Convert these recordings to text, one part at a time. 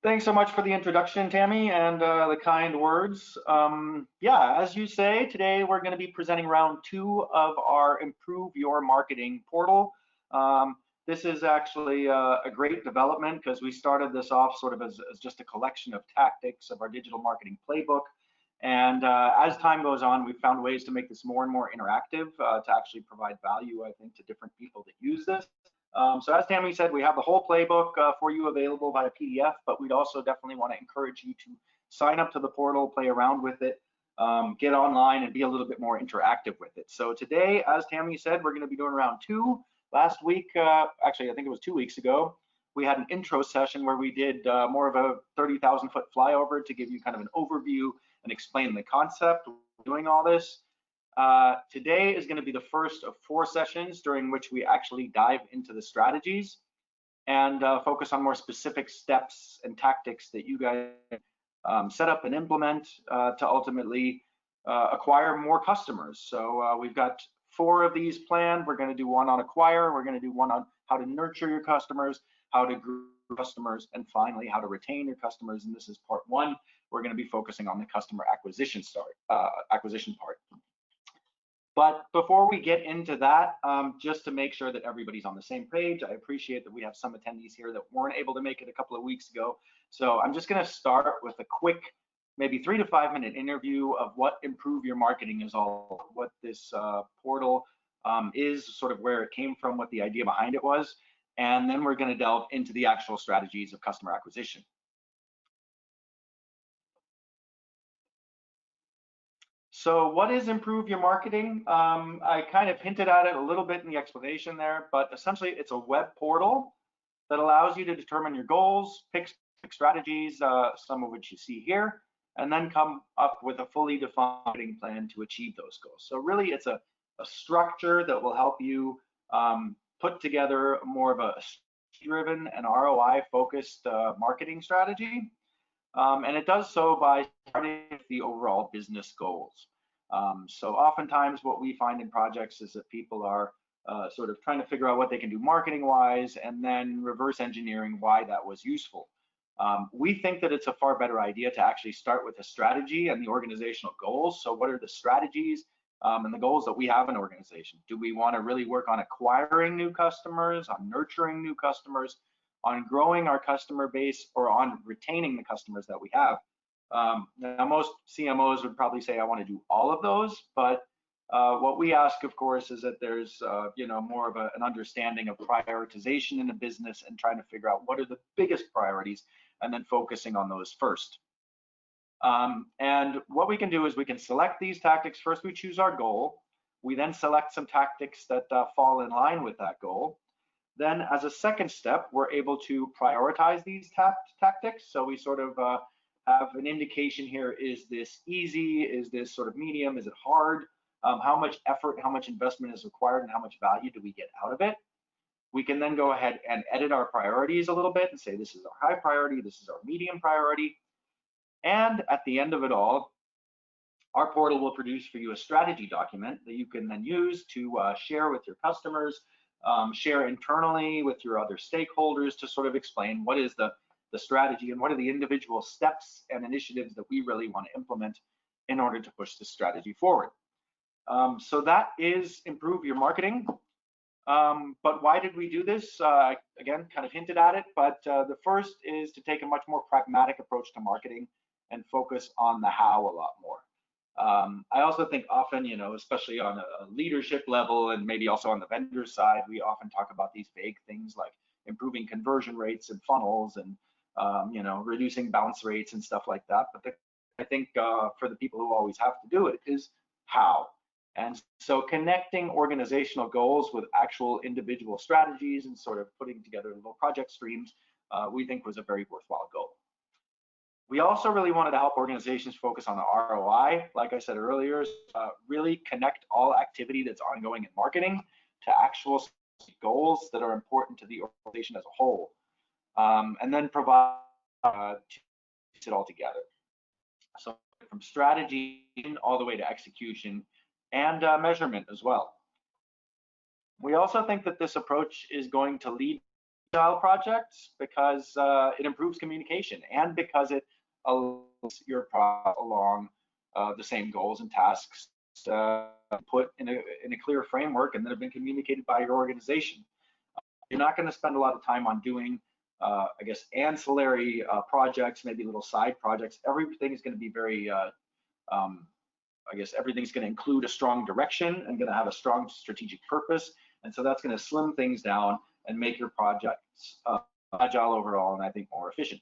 Thanks so much for the introduction, Tammy, and the kind words. Yeah, as you say, today we're going to be presenting round 2 of our Improve Your Marketing portal. This is actually a great development because we started this off sort of as just a collection of tactics of our digital marketing playbook. And as time goes on, we've found ways to make this more and more interactive to actually provide value, I think, to different people that use this. So as Tammy said, we have the whole playbook for you available via PDF, but we'd also definitely want to encourage you to sign up to the portal, play around with it, get online and be a little bit more interactive with it. So today, as Tammy said, we're going to be doing round 2. Last week, actually, I think it was 2 weeks ago, we had an intro session where we did more of a 30,000-foot flyover to give you kind of an overview and explain the concept of doing all this. Today is going to be the first of 4 sessions during which we actually dive into the strategies and focus on more specific steps and tactics that you guys set up and implement to ultimately acquire more customers. So we've got 4 of these planned. We're going to do one on acquire. We're going to do one on how to nurture your customers, how to grow customers, and finally how to retain your customers. And this is part 1. We're going to be focusing on the customer acquisition part. But before we get into that, just to make sure that everybody's on the same page, I appreciate that we have some attendees here that weren't able to make it a couple of weeks ago. So I'm just going to start with a quick, maybe 3 to 5 minute interview of what Improve Your Marketing is all about, what this portal is, sort of where it came from, what the idea behind it was. And then we're going to delve into the actual strategies of customer acquisition. So what is Improve Your Marketing? I kind of hinted at it a little bit in the explanation there, but essentially it's a web portal that allows you to determine your goals, pick strategies, some of which you see here, and then come up with a fully defined marketing plan to achieve those goals. So really it's a structure that will help you put together more of a driven and ROI focused marketing strategy. And it does so by starting with the overall business goals. So oftentimes what we find in projects is that people are sort of trying to figure out what they can do marketing wise and then reverse engineering why that was useful. We think that it's a far better idea to actually start with a strategy and the organizational goals. So what are the strategies and the goals that we have in an organization? Do we want to really work on acquiring new customers, on nurturing new customers, on growing our customer base, or on retaining the customers that we have? Now, most CMOs would probably say, I want to do all of those, but what we ask, of course, is that there's more of an understanding of prioritization in a business and trying to figure out what are the biggest priorities and then focusing on those first. And what we can do is we can select these tactics. First, we choose our goal. We then select some tactics that fall in line with that goal. Then as a second step, we're able to prioritize these tactics. So we sort of have an indication here, is this easy? Is this sort of medium? Is it hard? How much effort, how much investment is required, and how much value do we get out of it? We can then go ahead and edit our priorities a little bit and say, this is our high priority, this is our medium priority. And at the end of it all, our portal will produce for you a strategy document that you can then use to share with your customers, share internally with your other stakeholders to sort of explain what is the strategy and what are the individual steps and initiatives that we really want to implement in order to push this strategy forward. So that is Improve Your Marketing. But why did we do this? Again, kind of hinted at it, but the first is to take a much more pragmatic approach to marketing and focus on the how a lot more. I also think often, especially on a leadership level and maybe also on the vendor side, we often talk about these vague things like improving conversion rates and funnels and, reducing bounce rates and stuff like that. But I think for the people who always have to do it is how. And so connecting organizational goals with actual individual strategies and sort of putting together little project streams, we think was a very worthwhile goal. We also really wanted to help organizations focus on the ROI, like I said earlier, really connect all activity that's ongoing in marketing to actual goals that are important to the organization as a whole, and then provide to piece it all together. So from strategy all the way to execution and measurement as well. We also think that this approach is going to lead agile projects because it improves communication and because it allows your project along the same goals and tasks put in a clear framework and that have been communicated by your organization. You're not going to spend a lot of time on doing, I guess, ancillary projects, maybe little side projects. Everything is going to be very, I guess, everything's going to include a strong direction and going to have a strong strategic purpose. And so that's going to slim things down and make your projects agile overall and I think more efficient.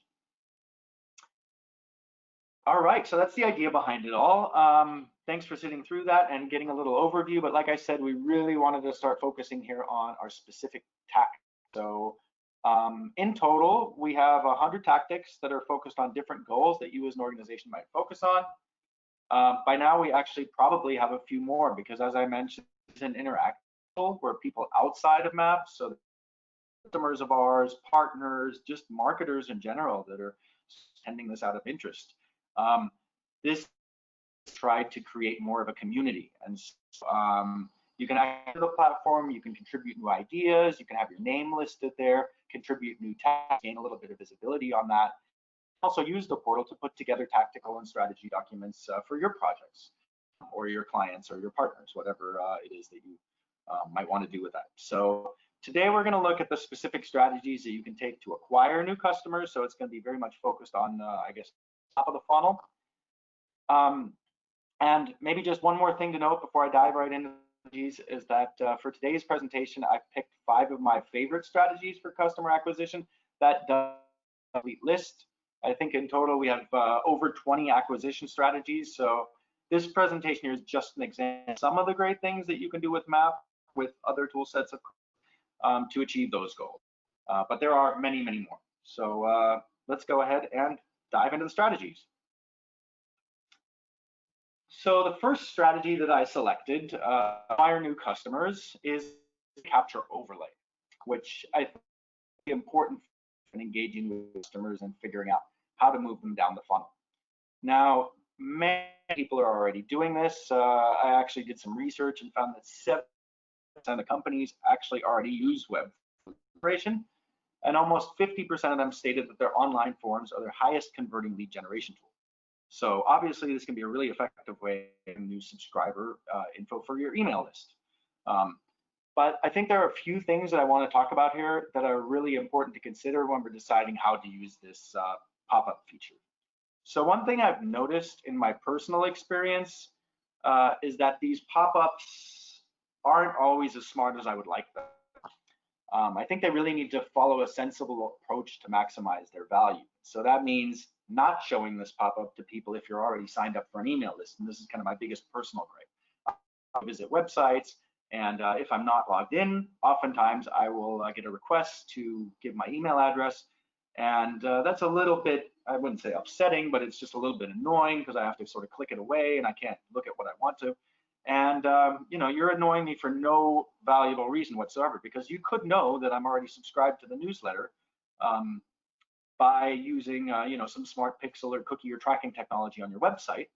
All right, so that's the idea behind it all. Thanks for sitting through that and getting a little overview. But like I said, we really wanted to start focusing here on our specific tactics. So in total, we have 100 tactics that are focused on different goals that you as an organization might focus on. By now, we actually probably have a few more because, as I mentioned, it's an interactive where people outside of Mapp, so customers of ours, partners, just marketers in general that are sending this out of interest. This tried to create more of a community, and you can access the platform, you can contribute new ideas, you can have your name listed there, contribute new tasks, gain a little bit of visibility on that. Also use the portal to put together tactical and strategy documents for your projects or your clients or your partners, whatever it is that you might want to do with that. So today we're going to look at the specific strategies that you can take to acquire new customers. So it's going to be very much focused on, I guess, top of the funnel. And maybe just one more thing to note before I dive right into these is that for today's presentation, I've picked 5 of my favorite strategies for customer acquisition. That does a complete list. I think in total we have over 20 acquisition strategies. So this presentation here is just an example of some of the great things that you can do with Mapp, with other tool sets to achieve those goals. But there are many, many more. So let's go ahead and dive into the strategies. So the first strategy that I selected to acquire new customers is capture overlay, which I think is important in engaging with customers and figuring out how to move them down the funnel. Now, many people are already doing this. I actually did some research and found that 7% of companies actually already use web generation, and almost 50% of them stated that their online forums are their highest converting lead generation tool. So obviously this can be a really effective way to get new subscriber info for your email list. But I think there are a few things that I want to talk about here that are really important to consider when we're deciding how to use this pop-up feature. So one thing I've noticed in my personal experience is that these pop-ups aren't always as smart as I would like them. I think they really need to follow a sensible approach to maximize their value. So that means not showing this pop-up to people if you're already signed up for an email list. And this is kind of my biggest personal gripe. I visit websites, and if I'm not logged in, oftentimes I will get a request to give my email address. And that's a little bit, I wouldn't say upsetting, but it's just a little bit annoying because I have to sort of click it away and I can't look at what I want to. And you know, you're annoying me for no valuable reason whatsoever, because you could know that I'm already subscribed to the newsletter by using you know, some smart pixel or cookie or tracking technology on your website.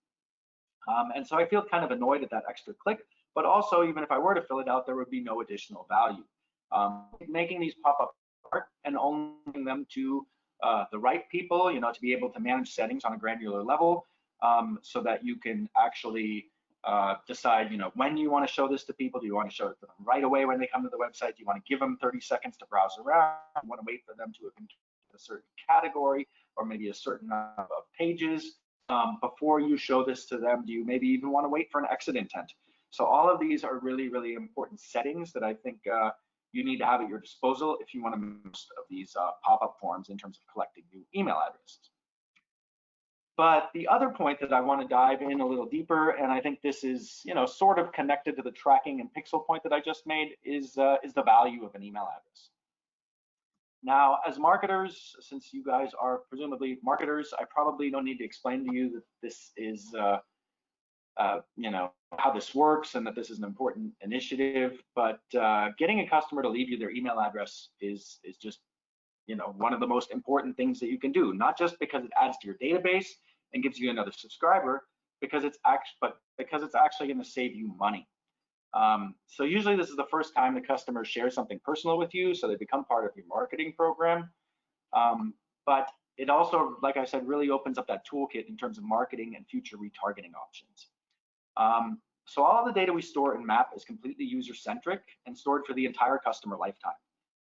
And so I feel kind of annoyed at that extra click, but also even if I were to fill it out, there would be no additional value. Making these pop-up and only them to the right people, you know, to be able to manage settings on a granular level, so that you can actually decide, you know, when you want to show this to people. Do you want to show it to them right away when they come to the website? Do you want to give them 30 seconds to browse around? Do you want to wait for them to a certain category or maybe a certain number of pages before you show this to them? Do you maybe even want to wait for an exit intent? So all of these are really, really important settings that I think you need to have at your disposal if you want to make most of these pop-up forms in terms of collecting new email addresses. But the other point that I want to dive in a little deeper, and I think this is, you know, sort of connected to the tracking and pixel point that I just made, is the value of an email address. Now, as marketers, since you guys are presumably marketers, I probably don't need to explain to you that this is, you know, how this works and that this is an important initiative. But getting a customer to leave you their email address is just, you know, one of the most important things that you can do. Not just because it adds to your database and gives you another subscriber, because it's actually going to save you money. So usually this is the first time the customer shares something personal with you, so they become part of your marketing program. But it also, like I said, really opens up that toolkit in terms of marketing and future retargeting options. So all of the data we store in Mapp is completely user-centric and stored for the entire customer lifetime.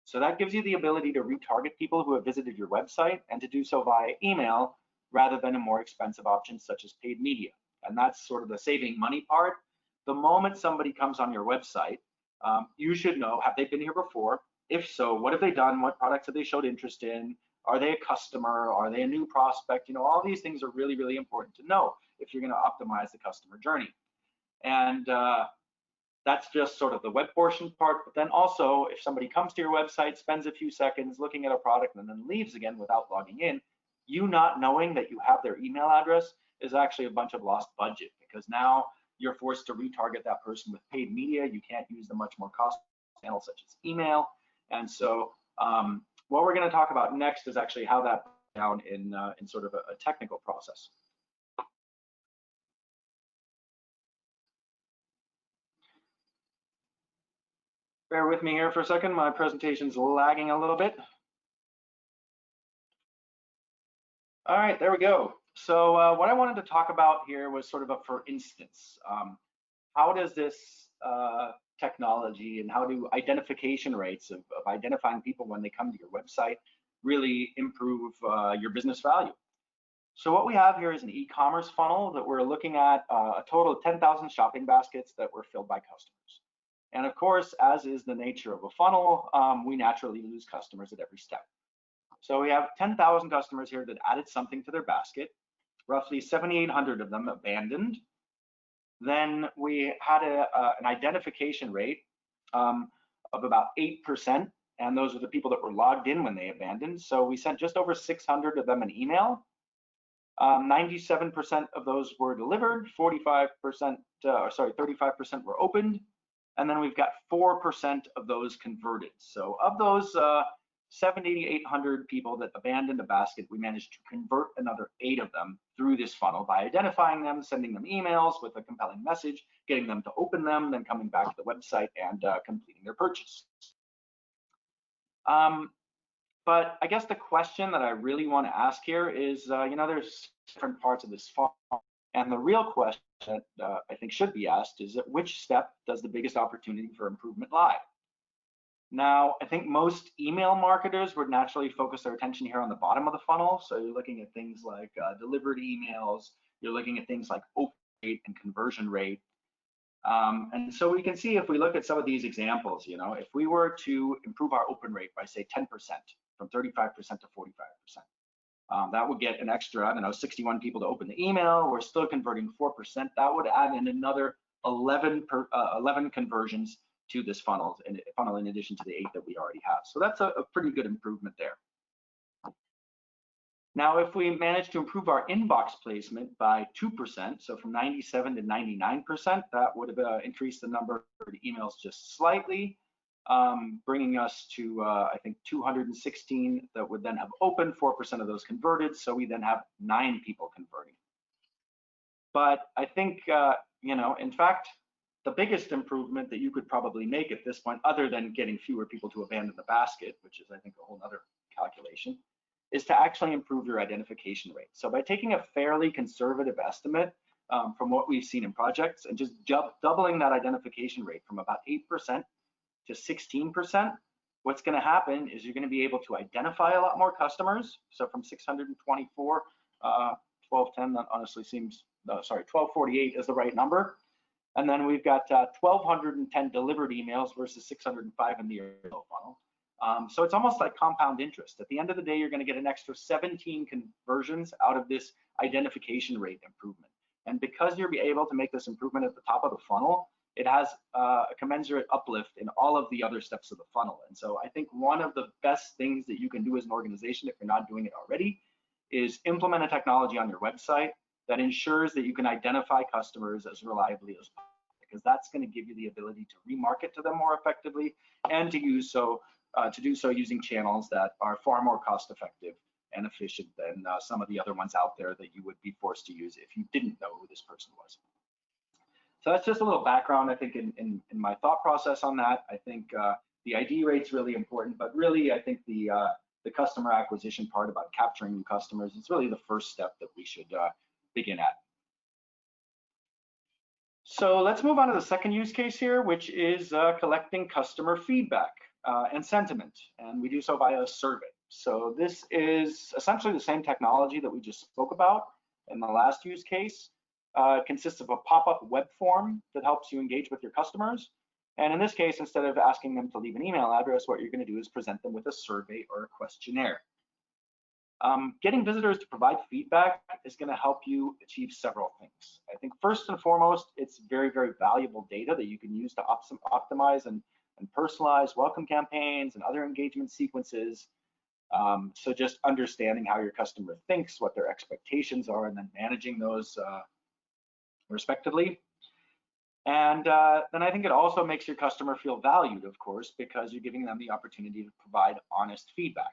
So that gives you the ability to retarget people who have visited your website and to do so via email rather than a more expensive option such as paid media. And that's sort of the saving money part. The moment somebody comes on your website, you should know, have they been here before? If so, what have they done? What products have they showed interest in? Are they a customer? Are they a new prospect? You know, all these things are really, really important to know if you're going to optimize the customer journey. And that's just sort of the web portion part. But then also, if somebody comes to your website, spends a few seconds looking at a product and then leaves again without logging in, you not knowing that you have their email address is actually a bunch of lost budget, because now you're forced to retarget that person with paid media. You can't use the much more costly channels such as email. And so what we're going to talk about next is actually how that breaks down in sort of a technical process. Bear with me here for a second. My presentation's lagging a little bit. All right, there we go. So what I wanted to talk about here was sort of a for instance. How does this technology and how do identification rates of identifying people when they come to your website really improve your business value? So what we have here is an e-commerce funnel that we're looking at a total of 10,000 shopping baskets that were filled by customers. And of course, as is the nature of a funnel, we naturally lose customers at every step. So we have 10,000 customers here that added something to their basket, roughly 7,800 of them abandoned. Then we had an identification rate of about 8%, and those are the people that were logged in when they abandoned. So we sent just over 600 of them an email. 97% of those were delivered, 35% were opened, and then we've got 4% of those converted. So of those 7,800 people that abandoned a basket, we managed to convert another 8 of them through this funnel by identifying them, sending them emails with a compelling message, getting them to open them, then coming back to the website and completing their purchase. But I guess the question that I really want to ask here is, you know, there's different parts of this funnel, and the real question that I think should be asked is at which step does the biggest opportunity for improvement lie? Now, I think most email marketers would naturally focus their attention here on the bottom of the funnel. So you're looking at things like delivered emails, you're looking at things like open rate and conversion rate. And so we can see if we look at some of these examples, you know, if we were to improve our open rate by say 10%, from 35% to 45%, that would get an extra, I don't know, 61 people to open the email. We're still converting 4%. That would add in another 11 conversions to this funnel in addition to the 8 that we already have. So that's a pretty good improvement there. Now, if we manage to improve our inbox placement by 2%, so from 97 to 99%, that would have increased the number of emails just slightly, bringing us to, I think, 216 that would then have opened, 4% of those converted, so we then have 9 people converting. But I think, you know, in fact, the biggest improvement that you could probably make at this point, other than getting fewer people to abandon the basket, which is, I think, a whole other calculation, is to actually improve your identification rate. So by taking a fairly conservative estimate from what we've seen in projects and just doubling that identification rate from about 8% to 16%, what's going to happen is you're going to be able to identify a lot more customers. So from 624, 1210, that honestly seems, no, sorry, 1248 is the right number. And then we've got 1,210 delivered emails versus 605 in the original funnel. So it's almost like compound interest. At the end of the day, you're going to get an extra 17 conversions out of this identification rate improvement. And because you'll be able to make this improvement at the top of the funnel, it has a commensurate uplift in all of the other steps of the funnel. And so I think one of the best things that you can do as an organization, if you're not doing it already, is implement a technology on your website that ensures that you can identify customers as reliably as possible, because that's going to give you the ability to remarket to them more effectively and to do so using channels that are far more cost effective and efficient than some of the other ones out there that you would be forced to use if you didn't know who this person was. So that's just a little background, I think, in my thought process on that. I think the ID rate's really important, but really, I think the customer acquisition part about capturing new customers is really the first step that we should begin at. So let's move on to the second use case here, which is collecting customer feedback and sentiment, and we do so via a survey. So this is essentially the same technology that we just spoke about in the last use case. It consists of a pop-up web form that helps you engage with your customers. And in this case, instead of asking them to leave an email address, what you're going to do is present them with a survey or a questionnaire. Getting visitors to provide feedback is going to help you achieve several things. I think first and foremost, it's very, very valuable data that you can use to optimize and personalize welcome campaigns and other engagement sequences. So just understanding how your customer thinks, what their expectations are, and then managing those respectively. And then I think it also makes your customer feel valued, of course, because you're giving them the opportunity to provide honest feedback.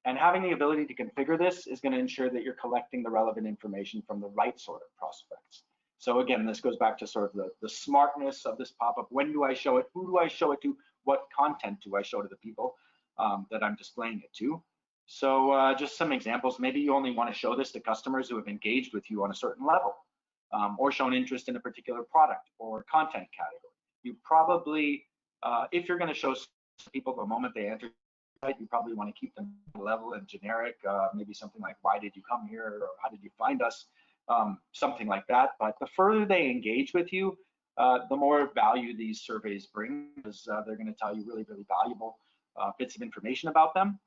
And having the ability to configure this is going to ensure that you're collecting the relevant information from the right sort of prospects. So again, this goes back to sort of the smartness of this pop-up. When do I show it? Who do I show it to? What content do I show to the people that I'm displaying it to? So just some examples. Maybe you only want to show this to customers who have engaged with you on a certain level or shown interest in a particular product or content category. You probably, if you're going to show people the moment they enter, you probably want to keep them level and generic, maybe something like, why did you come here, or how did you find us, something like that. But the further they engage with you, the more value these surveys bring, because they're going to tell you really, really valuable bits of information about them,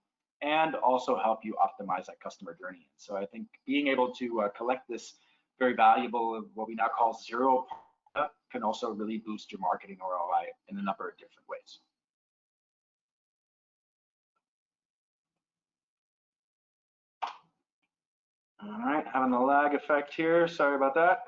and also help you optimize that customer journey. So I think being able to collect this very valuable, what we now call zero, can also really boost your marketing ROI in a number of different ways. All right, having the lag effect here, sorry about that.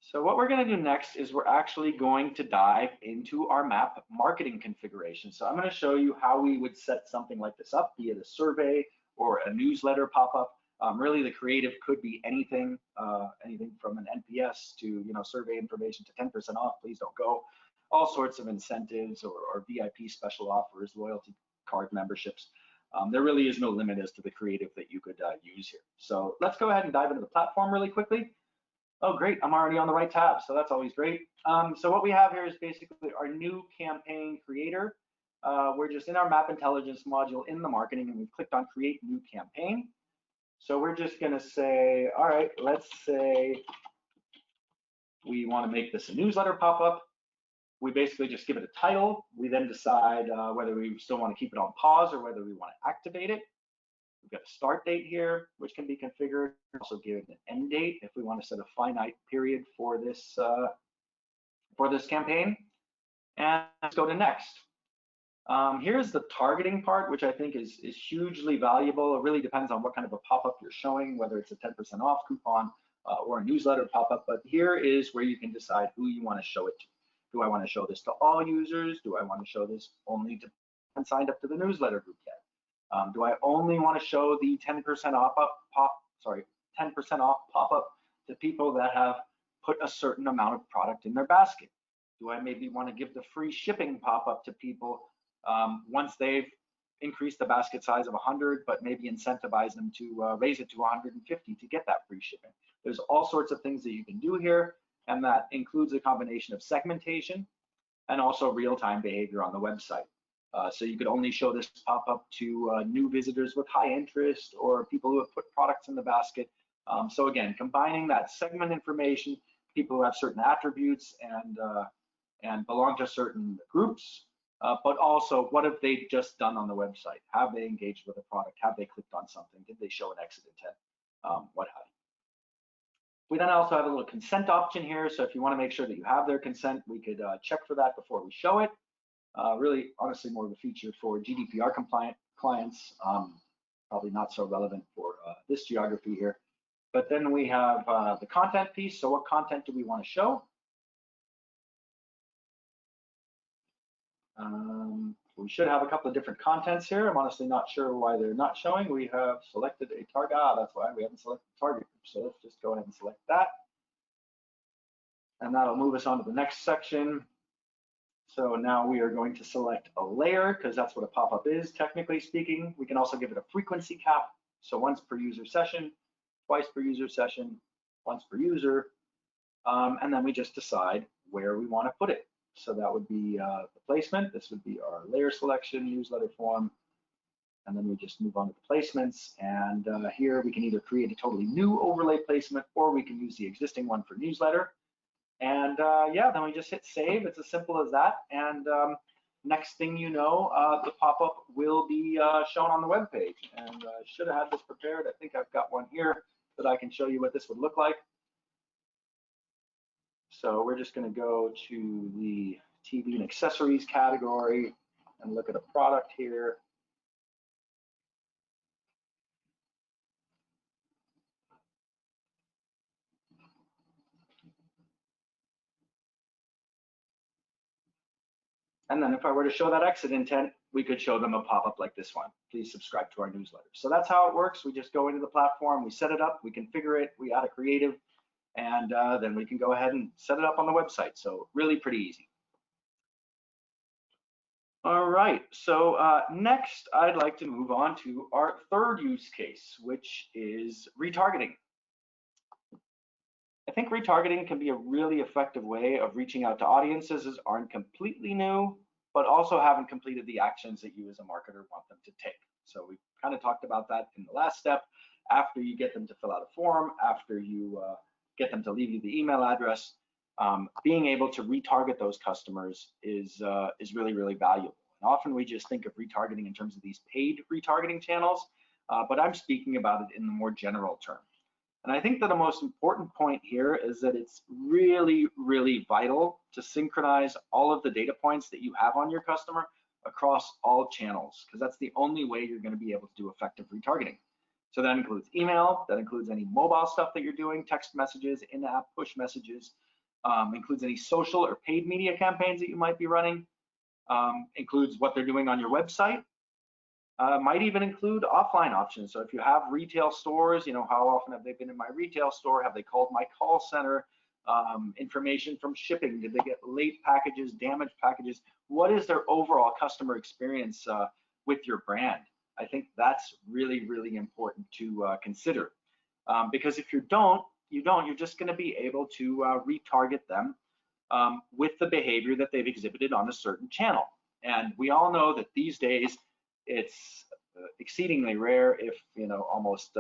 So what we're going to do next is we're actually going to dive into our Mapp marketing configuration. So I'm going to show you how we would set something like this up, be it a survey or a newsletter pop-up. Really, the creative could be anything, anything from an NPS to survey information to 10% off, please don't go, all sorts of incentives or VIP special offers, loyalty card memberships. There really is no limit as to the creative that you could use here. So let's go ahead and dive into the platform really quickly. Oh, great, I'm already on the right tab, so that's always great. So what we have here is basically our new campaign creator. We're just in our Mapp Intelligence module in the marketing, and we've clicked on Create New Campaign. So we're just going to say, all right, let's say we want to make this a newsletter pop-up. We basically just give it a title. We then decide whether we still want to keep it on pause or whether we want to activate it. We've got a start date here, which can be configured. Also give it an end date if we want to set a finite period for this campaign. And let's go to next. Here's the targeting part, which I think is hugely valuable. It really depends on what kind of a pop-up you're showing, whether it's a 10% off coupon or a newsletter pop-up. But here is where you can decide who you want to show it to. Do I want to show this to all users? Do I want to show this only to people signed up to the newsletter group yet? Do I only want to show the 10% off pop-up to people that have put a certain amount of product in their basket? Do I maybe want to give the free shipping pop-up to people once they've increased the basket size of 100, but maybe incentivize them to raise it to 150 to get that free shipping? There's all sorts of things that you can do here, and that includes a combination of segmentation and also real-time behavior on the website. So you could only show this pop-up to new visitors with high interest or people who have put products in the basket. So again, combining that segment information, people who have certain attributes and belong to certain groups, but also what have they just done on the website? Have they engaged with a product? Have they clicked on something? Did they show an exit intent? What have you? We then also have a little consent option here. So if you want to make sure that you have their consent, we could check for that before we show it. Really, honestly, more of a feature for GDPR compliant clients, probably not so relevant for this geography here. But then we have the content piece. So what content do we want to show? We should have a couple of different contents here. I'm honestly not sure why they're not showing. We have selected a target. That's why we haven't selected target group. So let's just go ahead and select that. And that'll move us on to the next section. So now we are going to select a layer because that's what a pop-up is, technically speaking. We can also give it a frequency cap. So once per user session, twice per user session, once per user. And then we just decide where we want to put it. So that would be the placement. This would be our layer selection, newsletter form. And then we just move on to the placements. And here we can either create a totally new overlay placement, or we can use the existing one for newsletter. And yeah, then we just hit save. It's as simple as that. And next thing you know, the pop-up will be shown on the web page. And I should have had this prepared. I think I've got one here that I can show you what this would look like. So we're just going to go to the TV and accessories category and look at a product here. And then if I were to show that exit intent, we could show them a pop-up like this one. Please subscribe to our newsletter. So that's how it works. We just go into the platform, we set it up, we configure it, we add a creative, and then we can go ahead and set it up on the website. So really pretty easy. All right, so next I'd like to move on to our third use case, which is retargeting. I think retargeting can be a really effective way of reaching out to audiences that aren't completely new, but also haven't completed the actions that you as a marketer want them to take. So we kind of talked about that in the last step. After you get them to fill out a form, after you get them to leave you the email address, being able to retarget those customers is really, really valuable. And often we just think of retargeting in terms of these paid retargeting channels, but I'm speaking about it in the more general term. And I think that the most important point here is that it's really, really vital to synchronize all of the data points that you have on your customer across all channels, because that's the only way you're going to be able to do effective retargeting. So that includes email, that includes any mobile stuff that you're doing, text messages, in-app push messages, includes any social or paid media campaigns that you might be running, includes what they're doing on your website. Might even include offline options. So if you have retail stores, you know, how often have they been in my retail store? Have they called my call center? Information from shipping. Did they get late packages, damaged packages? What is their overall customer experience with your brand? I think that's really, really important to consider. Because if you don't, you're just going to be able to retarget them with the behavior that they've exhibited on a certain channel. And we all know that these days, it's exceedingly rare, if almost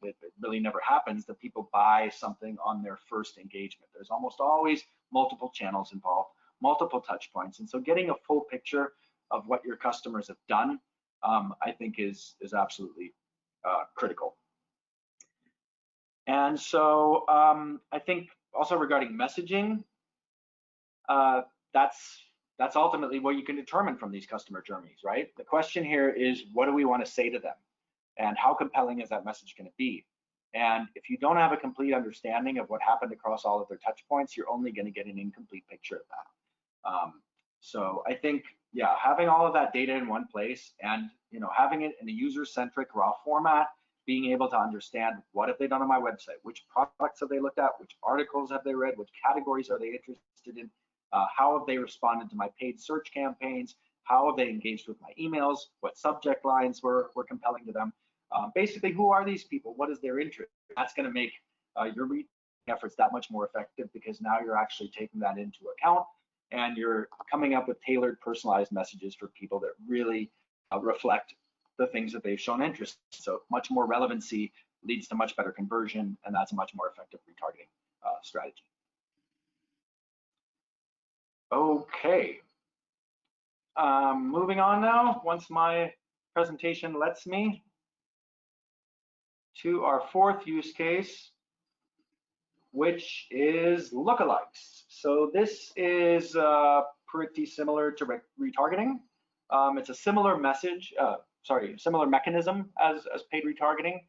it really never happens, that people buy something on their first engagement. There's almost always multiple channels involved, multiple touch points, and so getting a full picture of what your customers have done, I think is absolutely critical. And so I think also regarding messaging, that's ultimately what you can determine from these customer journeys, right? The question here is, what do we want to say to them? And how compelling is that message going to be? And if you don't have a complete understanding of what happened across all of their touch points, you're only going to get an incomplete picture of that. So I think, yeah, having all of that data in one place and having it in a user-centric raw format, being able to understand what have they done on my website, which products have they looked at, which articles have they read, which categories are they interested in, how have they responded to my paid search campaigns? How have they engaged with my emails? What subject lines were compelling to them? Basically, who are these people? What is their interest? That's going to make your reach efforts that much more effective, because now you're actually taking that into account and you're coming up with tailored, personalized messages for people that really reflect the things that they've shown interest. So much more relevancy leads to much better conversion, and that's a much more effective retargeting strategy. Okay, moving on now, once my presentation lets me, to our fourth use case, which is lookalikes. So this is pretty similar to retargeting. It's a similar similar mechanism as paid retargeting.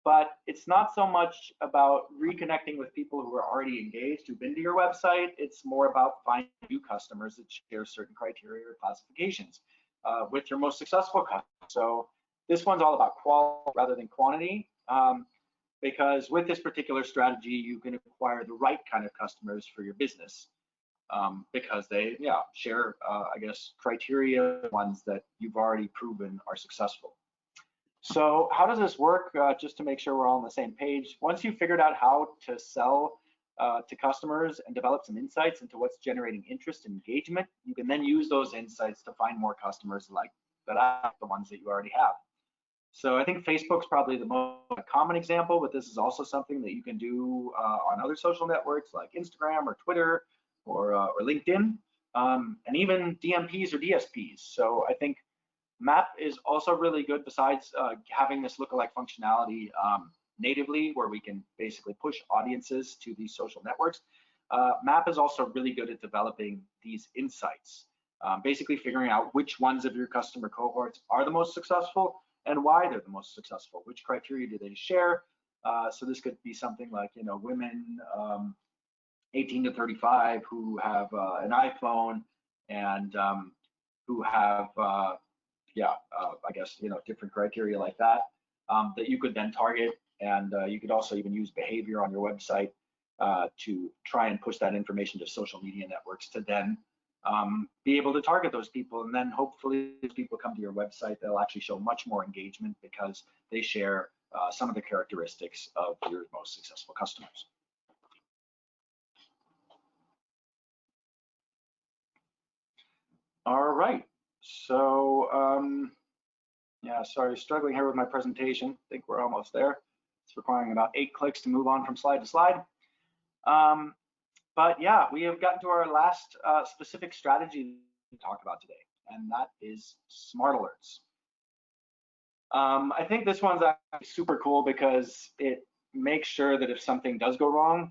But it's not so much about reconnecting with people who are already engaged, who've been to your website. It's more about finding new customers that share certain criteria or classifications with your most successful customers. So this one's all about quality rather than quantity. because with this particular strategy, you can acquire the right kind of customers for your business, because they, share, I guess, criteria, ones that you've already proven are successful. So how does this work? Just to make sure we're all on the same page. Once you've figured out how to sell to customers and develop some insights into what's generating interest and engagement, you can then use those insights to find more customers like the ones that you already have. So I think Facebook's probably the most common example, but this is also something that you can do on other social networks like Instagram or Twitter or LinkedIn, and even DMPs or DSPs. So I think Mapp is also really good, besides having this lookalike functionality natively, where we can basically push audiences to these social networks. Mapp is also really good at developing these insights, basically figuring out which ones of your customer cohorts are the most successful and why they're the most successful. Which criteria do they share? So this could be something like, women 18 to 35 who have an iPhone and who have, I guess, different criteria like that, that you could then target. And you could also even use behavior on your website to try and push that information to social media networks to then be able to target those people. And then hopefully as people come to your website, they'll actually show much more engagement because they share some of the characteristics of your most successful customers. All right, so sorry, struggling here with my presentation. I think we're almost there. It's requiring about 8 clicks to move on from slide to slide. But yeah, we have gotten to our last specific strategy to talk about today, and that is smart alerts. I think this one's actually super cool because it makes sure that if something does go wrong,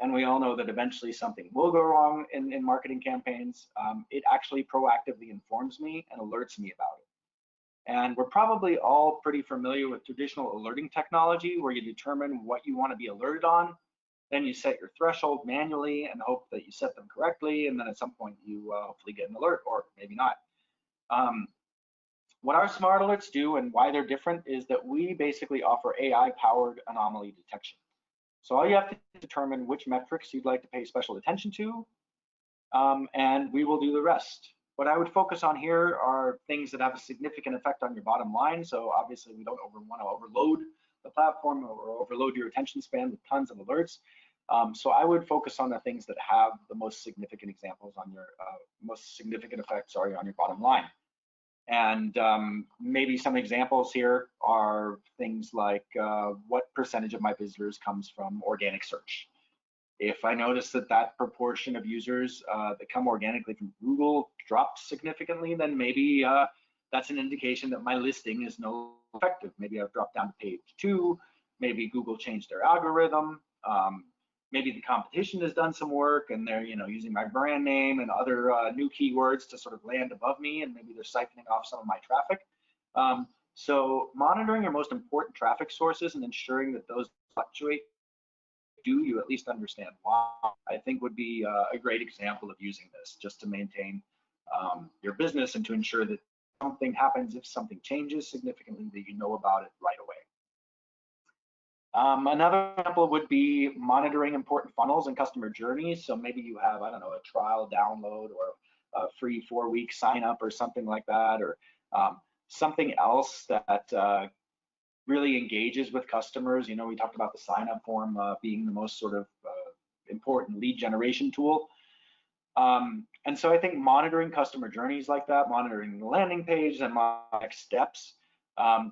and we all know that eventually something will go wrong in marketing campaigns, it actually proactively informs me and alerts me about it. And we're probably all pretty familiar with traditional alerting technology, where you determine what you want to be alerted on, then you set your threshold manually and hope that you set them correctly, and then at some point you hopefully get an alert, or maybe not. What our smart alerts do and why they're different is that we basically offer AI-powered anomaly detection. So all you have to determine which metrics you'd like to pay special attention to, and we will do the rest. What I would focus on here are things that have a significant effect on your bottom line. So obviously we don't want to overload the platform or overload your attention span with tons of alerts. So I would focus on the things that have the most significant examples on your most significant effects, on your bottom line. And maybe some examples here are things like what percentage of my visitors comes from organic search. If I notice that proportion of users that come organically from Google dropped significantly, then maybe that's an indication that my listing is no effective. Maybe I've dropped down to page 2. Maybe Google changed their algorithm. Maybe the competition has done some work and they're using my brand name and other new keywords to sort of land above me, and maybe they're siphoning off some of my traffic. So monitoring your most important traffic sources and ensuring that those fluctuate, do you at least understand why, I think would be a great example of using this just to maintain your business and to ensure that something happens, if something changes significantly, that you know about it right away. Another example would be monitoring important funnels and customer journeys. So maybe you have, I don't know, a trial download or a free 4-week sign up or something like that, or something else that really engages with customers. We talked about the sign up form being the most sort of important lead generation tool. And so I think monitoring customer journeys like that, monitoring the landing page and next steps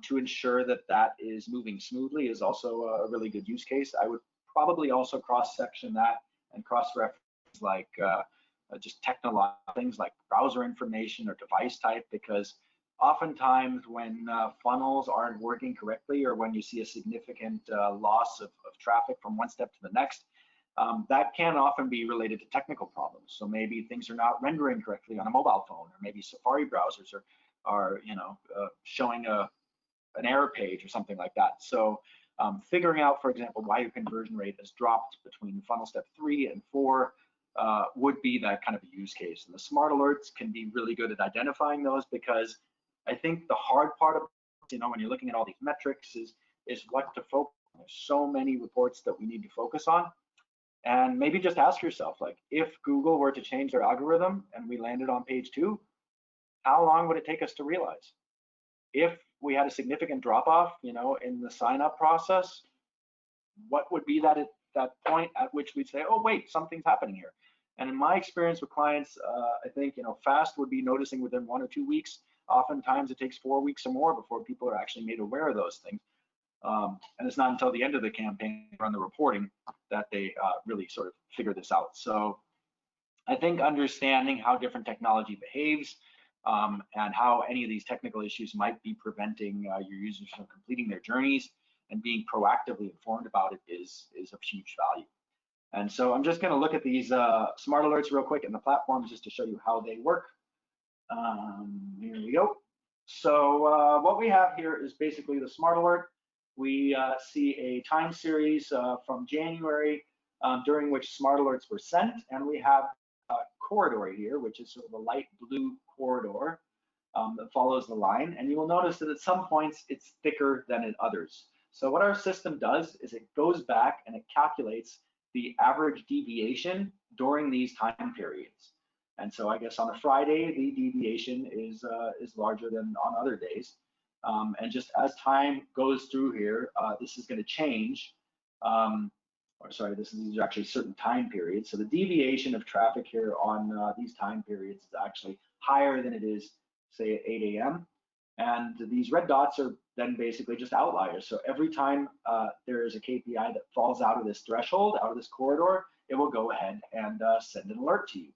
to ensure that is moving smoothly is also a really good use case. I would probably also cross-section that and cross-reference like just technological things like browser information or device type, because oftentimes when funnels aren't working correctly, or when you see a significant loss of traffic from one step to the next, that can often be related to technical problems. So maybe things are not rendering correctly on a mobile phone, or maybe Safari browsers are showing an error page or something like that. So figuring out, for example, why your conversion rate has dropped between funnel step 3 and 4 would be that kind of a use case. And the smart alerts can be really good at identifying those, because I think the hard part of when you're looking at all these metrics is what to focus There's so many reports that we need to focus on. And maybe just ask yourself, like, if Google were to change their algorithm and we landed on page 2, how long would it take us to realize? If we had a significant drop off, in the sign up process, what would be that point at which we'd say, oh wait, something's happening here? And in my experience with clients, I think fast would be noticing within 1 or 2 weeks. Oftentimes it takes 4 weeks or more before people are actually made aware of those things. And it's not until the end of the campaign, run the reporting, that they really sort of figure this out. So I think understanding how different technology behaves and how any of these technical issues might be preventing your users from completing their journeys and being proactively informed about it is of huge value. And so I'm just going to look at these smart alerts real quick in the platforms just to show you how they work. Here we go. So what we have here is basically the smart alert. We see a time series from January during which smart alerts were sent, and we have a corridor here, which is sort of a light blue corridor that follows the line. And you will notice that at some points it's thicker than at others. So what our system does is it goes back and it calculates the average deviation during these time periods. And so I guess on a Friday, the deviation is larger than on other days. And just as time goes through here, this is going to change. These are actually certain time periods. So the deviation of traffic here on these time periods is actually higher than it is, say, at 8 a.m. And these red dots are then basically just outliers. So every time there is a KPI that falls out of this threshold, out of this corridor, it will go ahead and send an alert to you.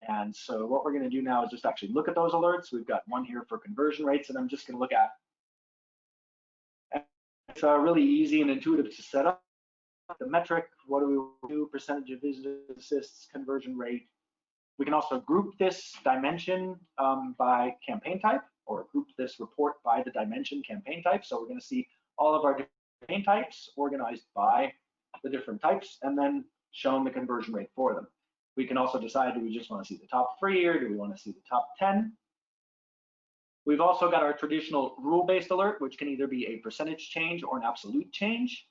And so what we're going to do now is just actually look at those alerts. We've got one here for conversion rates, and I'm just going to look at. It's really easy and intuitive to set up the metric. What do we do? Percentage of visitors, assists, conversion rate. We can also group this dimension by campaign type, or group this report by the dimension campaign type. So we're going to see all of our different campaign types organized by the different types and then shown the conversion rate for them. We can also decide, do we just want to see the top 3 or do we want to see the top 10? We've also got our traditional rule-based alert, which can either be a percentage change or an absolute change,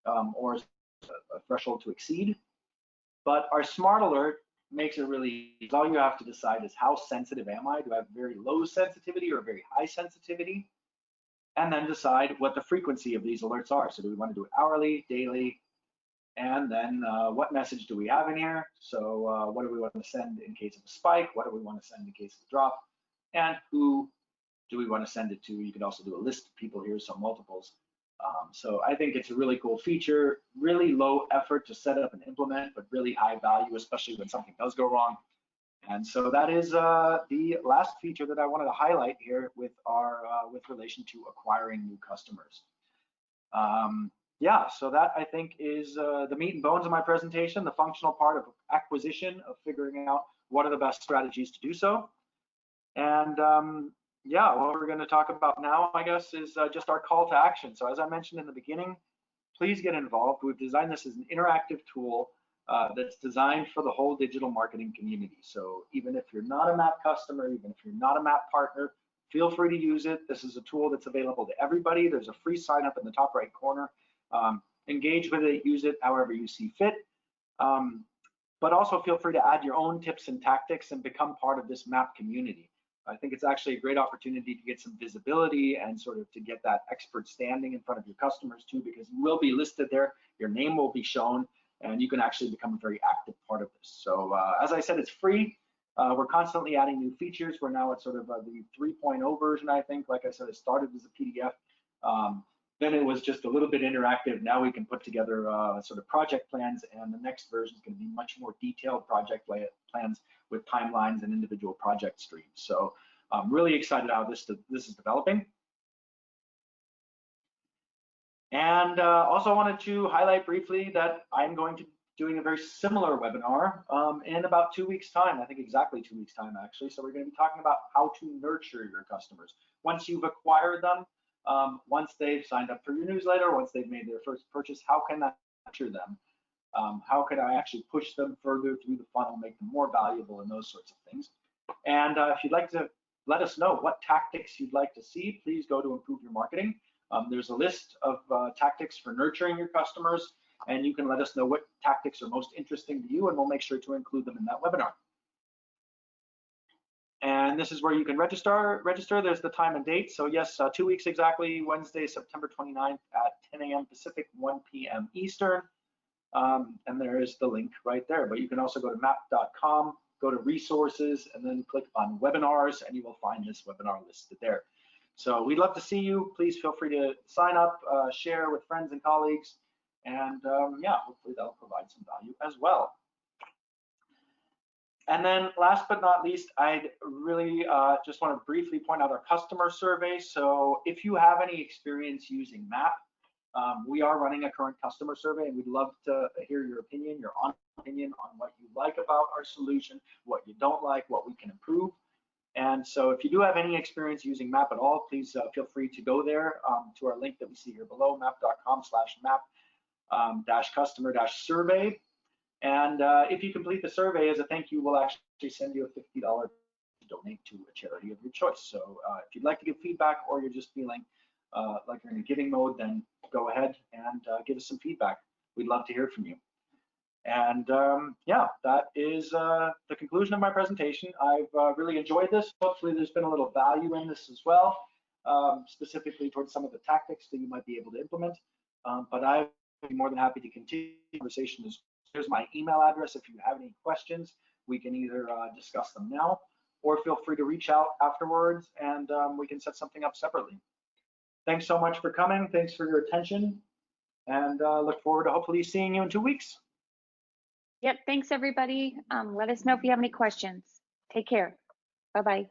or a threshold to exceed. But our smart alert makes it really easy. All you have to decide is how sensitive am I? Do I have very low sensitivity or very high sensitivity? And then decide what the frequency of these alerts are. So do we want to do it hourly, daily? And then what message do we have in here? So what do we want to send in case of a spike? What do we want to send in case of a drop? And who do we want to send it to? You could also do a list of people here, so multiples. So I think it's a really cool feature, really low effort to set up and implement, but really high value, especially when something does go wrong. And so that is the last feature that I wanted to highlight here with relation to acquiring new customers. Yeah, so that I think is the meat and bones of my presentation, the functional part of acquisition, of figuring out what are the best strategies to do so. And yeah, what we're going to talk about now, I guess, is just our call to action. So as I mentioned in the beginning, please get involved. We've designed this as an interactive tool that's designed for the whole digital marketing community. So even if you're not a Mapp customer, even if you're not a Mapp partner, feel free to use it. This is a tool that's available to everybody. There's a free sign up in the top right corner. Engage with it, use it however you see fit. But also feel free to add your own tips and tactics and become part of this Mapp community. I think it's actually a great opportunity to get some visibility and sort of to get that expert standing in front of your customers too, because you will be listed there, your name will be shown, and you can actually become a very active part of this. So as I said, it's free. We're constantly adding new features. We're now at sort of the 3.0 version, I think. Like I said, it started as a PDF. Then it was just a little bit interactive. Now we can put together sort of project plans, and the next version is going to be much more detailed project plans with timelines and individual project streams. So I'm really excited how this is developing. And also wanted to highlight briefly that I'm going to be doing a very similar webinar in about 2 weeks' time. I think exactly 2 weeks' time, actually. So we're going to be talking about how to nurture your customers. Once you've acquired them, once they've signed up for your newsletter, once they've made their first purchase, how can I nurture them? How could I actually push them further through the funnel, make them more valuable, and those sorts of things? And if you'd like to let us know what tactics you'd like to see, please go to Improve Your Marketing. There's a list of tactics for nurturing your customers, and you can let us know what tactics are most interesting to you, and we'll make sure to include them in that webinar. And this is where you can register. There's the time and date. So yes, 2 weeks exactly, Wednesday, September 29th at 10 a.m. Pacific, 1 p.m. Eastern. And there is the link right there. But you can also go to mapp.com, go to resources, and then click on webinars, and you will find this webinar listed there. So we'd love to see you. Please feel free to sign up, share with friends and colleagues, and yeah, hopefully that'll provide some value as well. And then last but not least, I'd really just want to briefly point out our customer survey. So if you have any experience using Mapp, we are running a current customer survey, and we'd love to hear your opinion, your honest opinion on what you like about our solution, what you don't like, what we can improve. And so if you do have any experience using Mapp at all, please feel free to go there to our link that we see here below, mapp.com/mapp-customer-survey. And if you complete the survey as a thank you, we'll actually send you a $50 to donate to a charity of your choice. So if you'd like to give feedback, or you're just feeling like you're in a giving mode, then go ahead and give us some feedback. We'd love to hear from you. And yeah, that is the conclusion of my presentation. I've really enjoyed this. Hopefully there's been a little value in this as well, specifically towards some of the tactics that you might be able to implement. But I'd be more than happy to continue the conversation. Here's my email address. If you have any questions, we can either discuss them now, or feel free to reach out afterwards, and we can set something up separately. Thanks so much for coming. Thanks for your attention, and look forward to hopefully seeing you in 2 weeks. Yep, thanks everybody. Let us know if you have any questions. Take care. Bye-bye.